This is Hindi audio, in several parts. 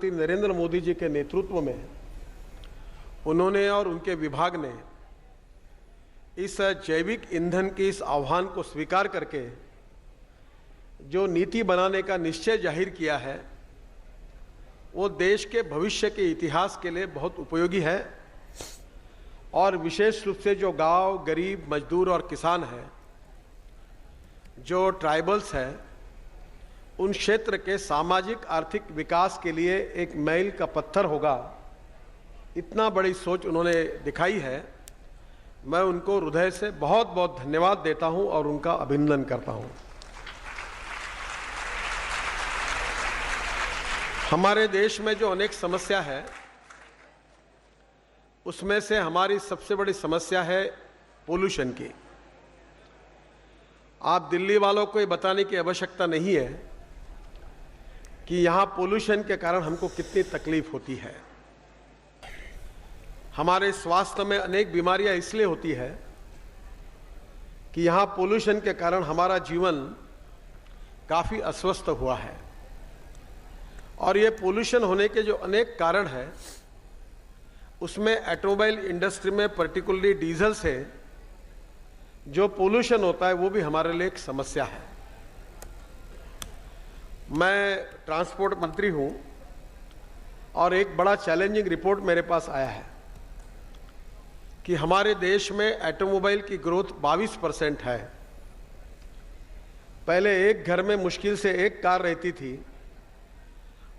नरेंद्र मोदी जी के नेतृत्व में उन्होंने और उनके विभाग ने इस जैविक ईंधन के इस आह्वान को स्वीकार करके जो नीति बनाने का निश्चय जाहिर किया है वो देश के भविष्य के इतिहास के लिए बहुत उपयोगी है। और विशेष रूप से जो गांव, गरीब, मजदूर और किसान हैं, जो ट्राइबल्स हैं, उन क्षेत्र के सामाजिक आर्थिक विकास के लिए एक मील का पत्थर होगा। इतना बड़ी सोच उन्होंने दिखाई है। मैं उनको हृदय से बहुत बहुत धन्यवाद देता हूं और उनका अभिनंदन करता हूं। हमारे देश में जो अनेक समस्या है उसमें से हमारी सबसे बड़ी समस्या है पोल्यूशन की। आप दिल्ली वालों को ये बताने की आवश्यकता नहीं है कि यहाँ पोल्यूशन के कारण हमको कितनी तकलीफ होती है। हमारे स्वास्थ्य में अनेक बीमारियां इसलिए होती है कि यहाँ पोल्यूशन के कारण हमारा जीवन काफ़ी अस्वस्थ हुआ है। और ये पोल्यूशन होने के जो अनेक कारण हैं उसमें ऑटोमोबाइल इंडस्ट्री में पर्टिकुलरली डीजल से जो पोल्यूशन होता है वो भी हमारे लिए एक समस्या है। मैं ट्रांसपोर्ट मंत्री हूं और एक बड़ा चैलेंजिंग रिपोर्ट मेरे पास आया है कि हमारे देश में ऑटोमोबाइल की ग्रोथ 22% है। पहले एक घर में मुश्किल से एक कार रहती थी,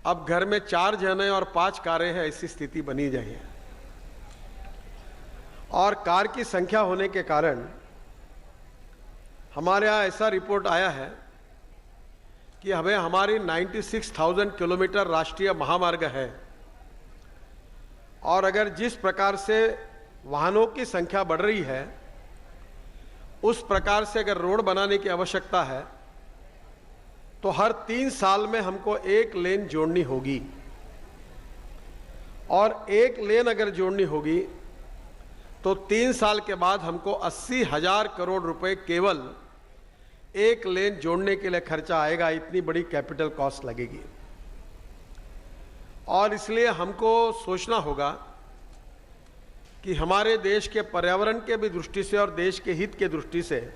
अब घर में 4 जने और 5 कारें हैं, ऐसी स्थिति बनी गई है। और कार की संख्या होने के कारण हमारे यहाँ ऐसा रिपोर्ट आया है कि हमें हमारी 96,000 किलोमीटर राष्ट्रीय महामार्ग है और अगर जिस प्रकार से वाहनों की संख्या बढ़ रही है उस प्रकार से अगर रोड बनाने की आवश्यकता है तो हर 3 साल में हमको एक लेन जोड़नी होगी। और एक लेन अगर जोड़नी होगी तो 3 साल के बाद हमको 80,000 करोड़ रुपए केवल एक लेन जोड़ने के लिए खर्चा आएगा। इतनी बड़ी कैपिटल कॉस्ट लगेगी। और इसलिए हमको सोचना होगा कि हमारे देश के पर्यावरण के भी दृष्टि से और देश के हित के दृष्टि से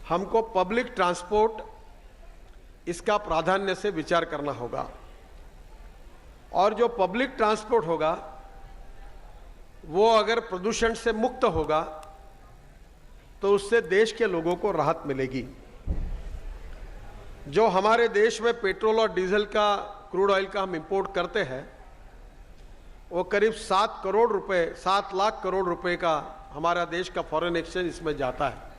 हमको पब्लिक ट्रांसपोर्ट इसका प्राधान्य से विचार करना होगा। और जो पब्लिक ट्रांसपोर्ट होगा वो अगर प्रदूषण से मुक्त होगा तो उससे देश के लोगों को राहत मिलेगी। जो हमारे देश में पेट्रोल और डीजल का, क्रूड ऑयल का हम इंपोर्ट करते हैं वो करीब 7 लाख करोड़ रुपए का हमारा देश का फॉरेन एक्सचेंज इसमें जाता है।